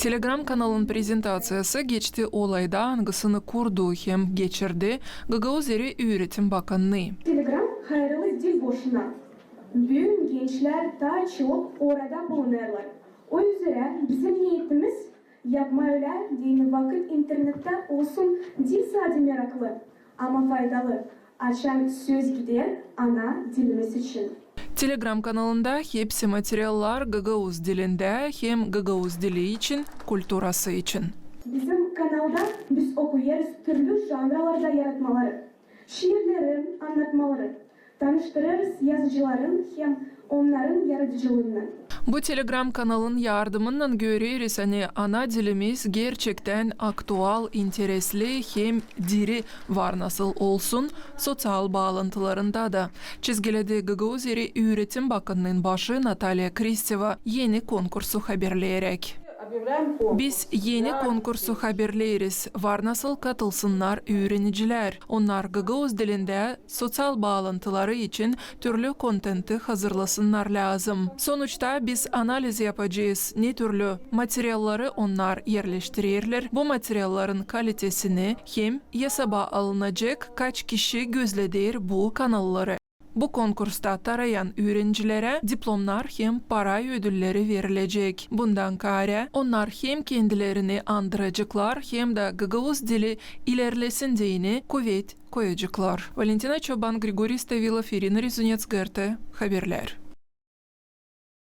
Telegram kanalın prezentatsiyasi geçti olayda angısını kurdu hem geçirdi Gagauzeri Üretim Bakanlığı. Telegram hayırlı dil boşuna. Büyük gençler daha çok orada bulunurlar. O yüzden bizim niyetimiz yapma öyle dini vakit internette olsun dil sadece meraklı ama faydalı. Açan söz gider ana dilimiz için. Telegram kanalında hepsi materyaller Gagauz dilinde hem Gagauz dili için, kulturası için. Bizim kanalda biz okuyarız türlü janralarda yaratmaları, şiirlerin anlatmaları, tanıştırırız yazıcıların hem onların yaratıcılığını. Bu Telegram kanalın yardımıyla görürüz ana dilimiz gerçekten aktual, interesli hem diri var nasıl olsun sosyal bağlantılarında da. Çizgiledi Gagauzeri Üretim Bakanlığı'nın başı Natalya Kristeva yeni konkursu haberleyerek. Biz yeni konkursu haberleriz. Var nasıl katılsınlar öğreniciler. Onlar Gagauz dilinde sosyal bağlantıları için türlü kontenti hazırlasınlar lazım. Sonuçta biz analiz yapacağız. Ne türlü materyalları onlar yerleştirirler. Bu materyalların kalitesini hem hesaba alınacak kaç kişi gözledir bu kanalları. Bu konkursta tarayan öğrencilere diplomlar hem para ödülleri verilecek. Bundan kare onlar hem kendilerini andıracaklar hem de Gagauz dili ilerlesin diyeni kuvvet koyacaklar. Valentina Çoban, Grigori Stavilov, Irina Rizunets, GRT Haberler.